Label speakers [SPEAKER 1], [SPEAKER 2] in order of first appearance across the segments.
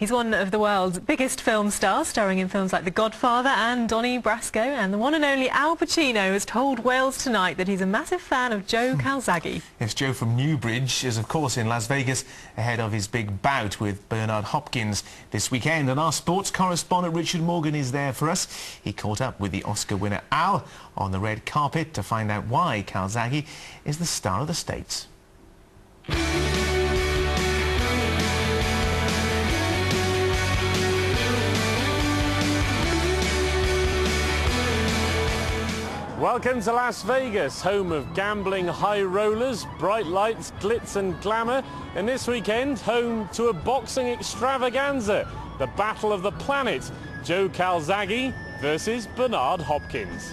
[SPEAKER 1] He's one of the world's biggest film stars, starring in films like The Godfather and Donnie Brasco, and the one and only Al Pacino has told Wales Tonight that he's a massive fan of Joe Calzaghe.
[SPEAKER 2] Yes, Joe from Newbridge is of course in Las Vegas ahead of his big bout with Bernard Hopkins this weekend, and our sports correspondent Richard Morgan is there for us. He caught up with the Oscar winner Al on the red carpet to find out why Calzaghe is the star of the States.
[SPEAKER 3] Welcome to Las Vegas, home of gambling high rollers, bright lights, glitz and glamour, and this weekend home to a boxing extravaganza, the Battle of the Planet, Joe Calzaghe versus Bernard Hopkins.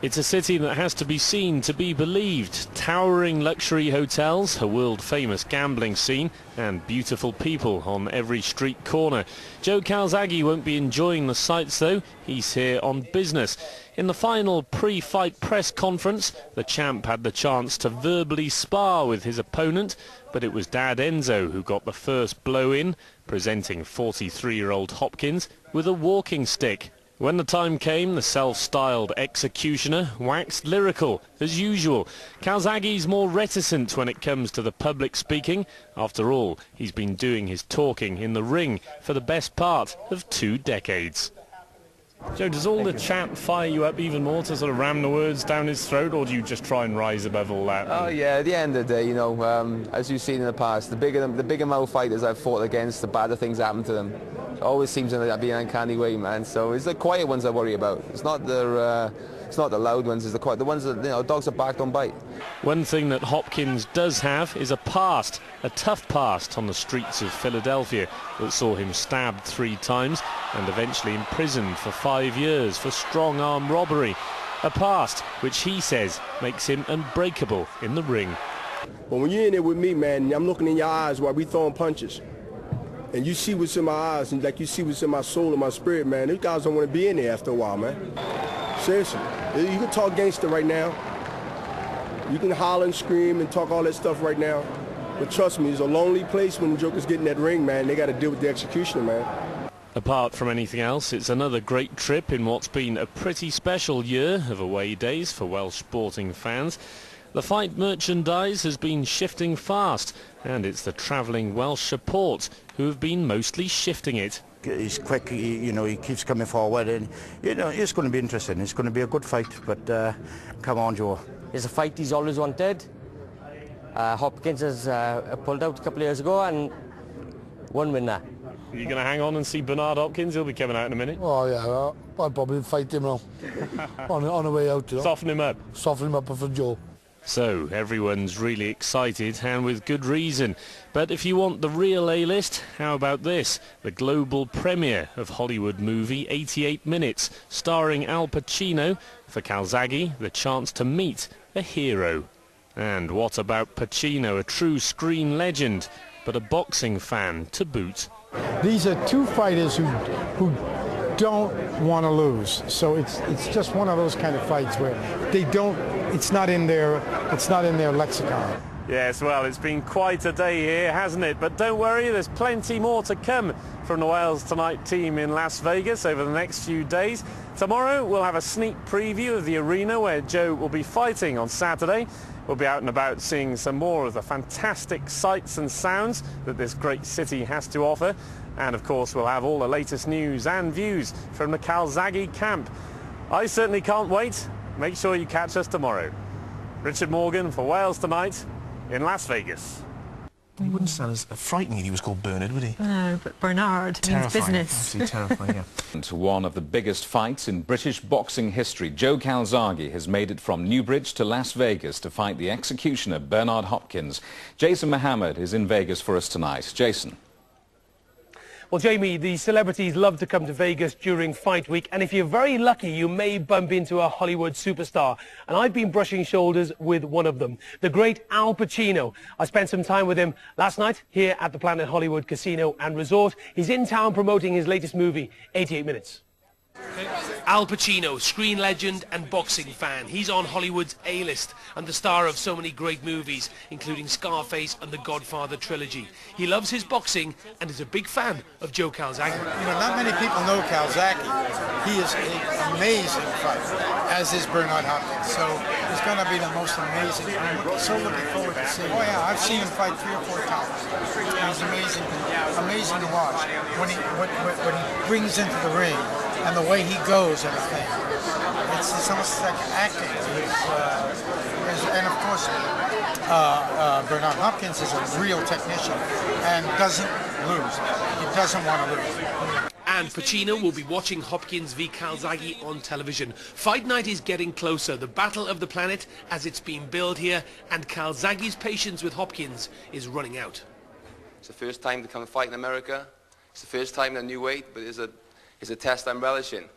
[SPEAKER 3] It's a city that has to be seen to be believed. Towering luxury hotels, a world-famous gambling scene, and beautiful people on every street corner. Joe Calzaghe won't be enjoying the sights though. He's here on business. In the final pre-fight press conference, the champ had the chance to verbally spar with his opponent, but it was Dad Enzo who got the first blow in, presenting 43-year-old Hopkins with a walking stick. When the time came, the self-styled executioner waxed lyrical, as usual. Calzaghe's more reticent when it comes to the public speaking. After all, he's been doing his talking in the ring for the best part of 2 decades. Joe, does all the chat fire you up even more to sort of ram the words down his throat, or do you just try and rise above all that?
[SPEAKER 4] Oh yeah, at the end of the day, you know, as you've seen in the past, the bigger mouth fighters I've fought against, the badder things happen to them. It always seems to be an uncanny way, man. So it's the quiet ones I worry about. It's not the loud ones. It's the ones that, you know, dogs that bark don't bite.
[SPEAKER 3] One thing that Hopkins does have is a past, a tough past on the streets of Philadelphia that saw him stabbed 3 times and eventually imprisoned for 5 years for strong-arm robbery. A past which he says makes him unbreakable in the ring.
[SPEAKER 5] But when you're in there with me, man, I'm looking in your eyes while we throwing punches. And you see what's in my eyes, and like you see what's in my soul and my spirit, man. These guys don't want to be in there after a while, man. Seriously. You can talk gangster right now. You can holler and scream and talk all that stuff right now. But trust me, it's a lonely place when the jokers get in that ring, man. They got to deal with the executioner, man.
[SPEAKER 3] Apart from anything else, it's another great trip in what's been a pretty special year of away days for Welsh sporting fans. The fight merchandise has been shifting fast, and it's the travelling Welsh support who have been mostly shifting it.
[SPEAKER 6] He's quick, he keeps coming forward, and it's going to be interesting. It's going to be a good fight, but come on, Joe.
[SPEAKER 7] It's a fight he's always wanted. Hopkins has pulled out a couple of years ago and won winner.
[SPEAKER 3] Are you going to hang on and see Bernard Hopkins? He'll be coming out in a minute.
[SPEAKER 8] Oh yeah, I'd probably fight him now. on the way out, you know.
[SPEAKER 3] Soften him up.
[SPEAKER 8] Soften him up for Joe.
[SPEAKER 3] So, everyone's really excited, and with good reason. But if you want the real A-list, how about this? The global premiere of Hollywood movie 88 Minutes, starring Al Pacino. For Calzaghe, the chance to meet a hero. And what about Pacino, a true screen legend, but a boxing fan to boot?
[SPEAKER 9] These are 2 fighters who don't want to lose, so it's just one of those kind of fights where they don't. It's not in their lexicon.
[SPEAKER 3] Yes, well, it's been quite a day here, hasn't it? But don't worry, there's plenty more to come from the Wales Tonight team in Las Vegas over the next few days. Tomorrow we'll have a sneak preview of the arena where Joe will be fighting on Saturday. We'll be out and about seeing some more of the fantastic sights and sounds that this great city has to offer. And of course we'll have all the latest news and views from the Calzaghe camp. I certainly can't wait. Make sure you catch us tomorrow. Richard Morgan for Wales Tonight in Las Vegas.
[SPEAKER 2] He wouldn't sound as frightening if he was called Bernard, would he?
[SPEAKER 1] No, but Bernard means business.
[SPEAKER 2] Absolutely terrifying, yeah.
[SPEAKER 10] To one of the biggest fights in British boxing history, Joe Calzaghe has made it from Newbridge to Las Vegas to fight the executioner Bernard Hopkins. Jason Mohammed is in Vegas for us tonight. Jason.
[SPEAKER 11] Well, Jamie, the celebrities love to come to Vegas during fight week, and if you're very lucky, you may bump into a Hollywood superstar. And I've been brushing shoulders with one of them, the great Al Pacino. I spent some time with him last night here at the Planet Hollywood Casino and Resort. He's in town promoting his latest movie, 88 Minutes. Al Pacino, screen legend and boxing fan. He's on Hollywood's A-list and the star of so many great movies, including Scarface and the Godfather trilogy. He loves his boxing and is a big fan of Joe Calzaghe.
[SPEAKER 12] You know, not many people know Calzaghe. He is an amazing fighter, as is Bernard Hopkins. So it's going to be the most amazing. I'm so looking forward to seeing him. Oh yeah, I've seen him fight 3 or 4 times. He's amazing, amazing to watch. When he brings into the ring, and the way he goes and everything. It's almost like acting. And of course, Bernard Hopkins is a real technician and doesn't lose. He doesn't want to lose.
[SPEAKER 11] And Pacino will be watching Hopkins v Calzaghe on television. Fight night is getting closer. The battle of the planet as it's being billed here, and Calzaghe's patience with Hopkins is running out.
[SPEAKER 4] It's the first time to come and fight in America. It's the first time in a new weight, but it's a test I'm relishing.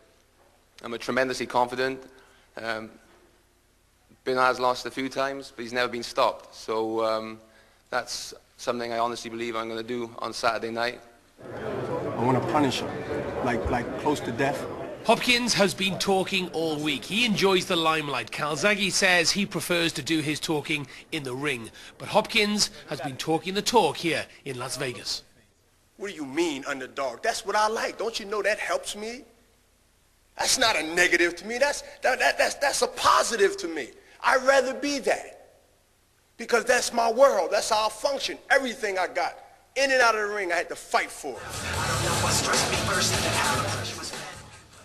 [SPEAKER 4] I'm tremendously confident. Bernard's lost a few times, but he's never been stopped. So that's something I honestly believe I'm going to do on Saturday night.
[SPEAKER 5] I want to punish him, like close to death.
[SPEAKER 11] Hopkins has been talking all week. He enjoys the limelight. Calzaghe says he prefers to do his talking in the ring. But Hopkins has been talking the talk here in Las Vegas.
[SPEAKER 13] What do you mean, underdog? That's what I like. Don't you know that helps me? That's not a negative to me. That's a positive to me. I'd rather be that. Because that's my world. That's how I function. Everything I got, in and out of the ring, I had to fight for.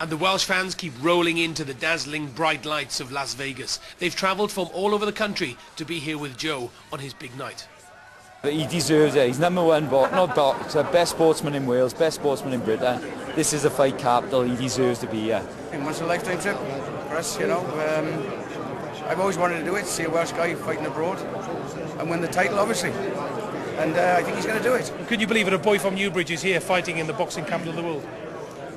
[SPEAKER 11] And the Welsh fans keep rolling into the dazzling bright lights of Las Vegas. They've travelled from all over the country to be here with Joe on his big night.
[SPEAKER 14] He deserves it. He's #1 boxer, best sportsman in Wales, best sportsman in Britain. This is a fight capital. He deserves to be here.
[SPEAKER 15] Once a lifetime trip for us, you know. I've always wanted to do it, see a Welsh guy fighting abroad and win the title, obviously. And I think he's going to do it.
[SPEAKER 11] Could you believe it? A boy from Newbridge is here fighting in the boxing capital of the world.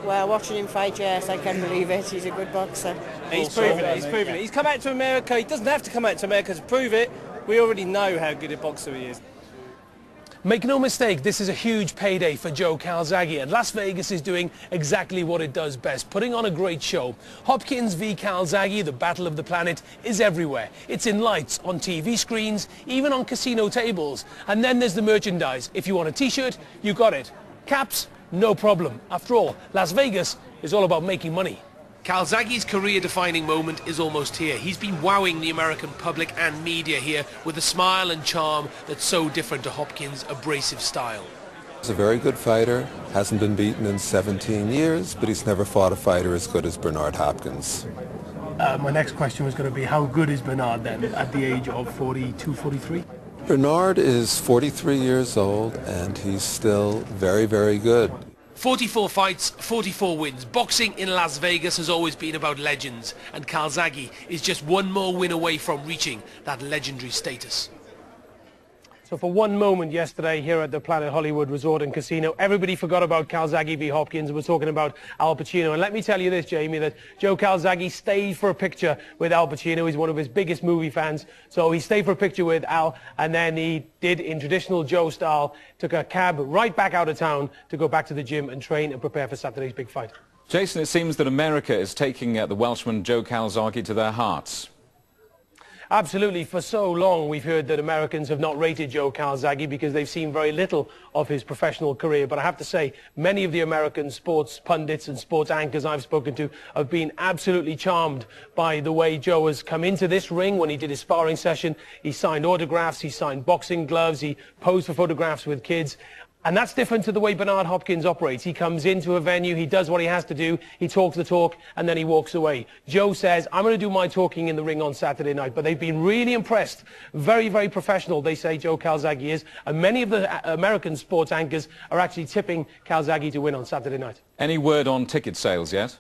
[SPEAKER 16] Well, watching him fight, yes, I can believe it. He's a good boxer.
[SPEAKER 17] He's proven it. He's proven it. He's come out to America. He doesn't have to come out to America to prove it. We already know how good a boxer he is.
[SPEAKER 11] Make no mistake, this is a huge payday for Joe Calzaghe, and Las Vegas is doing exactly what it does best, putting on a great show. Hopkins v Calzaghe, the battle of the planet, is everywhere. It's in lights, on TV screens, even on casino tables. And then there's the merchandise. If you want a t-shirt, you got it. Caps, no problem. After all, Las Vegas is all about making money. Calzaghe's career-defining moment is almost here. He's been wowing the American public and media here with a smile and charm that's so different to Hopkins' abrasive style.
[SPEAKER 18] He's a very good fighter, hasn't been beaten in 17 years, but he's never fought a fighter as good as Bernard Hopkins.
[SPEAKER 11] My next question was going to be, how good is Bernard then at the age of 42, 43?
[SPEAKER 18] Bernard is 43 years old and he's still very, very good.
[SPEAKER 11] 44 fights, 44 wins. Boxing in Las Vegas has always been about legends, and Calzaghe is just one more win away from reaching that legendary status. So for one moment yesterday here at the Planet Hollywood Resort and Casino, everybody forgot about Calzaghe v Hopkins. We're talking about Al Pacino. And let me tell you this, Jamie, that Joe Calzaghe stayed for a picture with Al Pacino. He's one of his biggest movie fans. So he stayed for a picture with Al, and then he did, in traditional Joe style, took a cab right back out of town to go back to the gym and train and prepare for Saturday's big fight.
[SPEAKER 10] Jason, it seems that America is taking the Welshman Joe Calzaghe to their hearts.
[SPEAKER 11] Absolutely. For so long we've heard that Americans have not rated Joe Calzaghe because they've seen very little of his professional career. But I have to say, many of the American sports pundits and sports anchors I've spoken to have been absolutely charmed by the way Joe has come into this ring. When he did his sparring session, he signed autographs, he signed boxing gloves, he posed for photographs with kids. And that's different to the way Bernard Hopkins operates. He comes into a venue, he does what he has to do, he talks the talk, and then he walks away. Joe says, I'm going to do my talking in the ring on Saturday night. But they've been really impressed. Very, very professional, they say Joe Calzaghe is. And many of the American sports anchors are actually tipping Calzaghe to win on Saturday night.
[SPEAKER 10] Any word on ticket sales yet?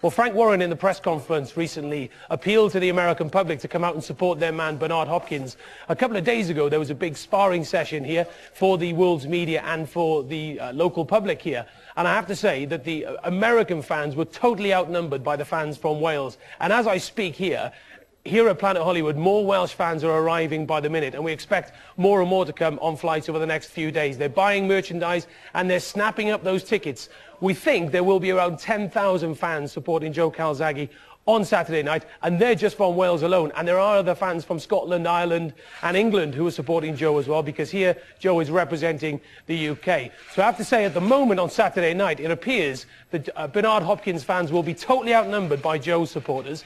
[SPEAKER 11] Well, Frank Warren in the press conference recently appealed to the American public to come out and support their man Bernard Hopkins. A couple of days ago there was a big sparring session here for the world's media and for the local public here. And I have to say that the American fans were totally outnumbered by the fans from Wales. And as I speak here, here at Planet Hollywood, more Welsh fans are arriving by the minute, and we expect more and more to come on flights over the next few days. They're buying merchandise and they're snapping up those tickets. We think there will be around 10,000 fans supporting Joe Calzaghe on Saturday night, and they're just from Wales alone. And there are other fans from Scotland, Ireland and England who are supporting Joe as well, because here Joe is representing the UK. So I have to say, at the moment on Saturday night, it appears that Bernard Hopkins fans will be totally outnumbered by Joe's supporters.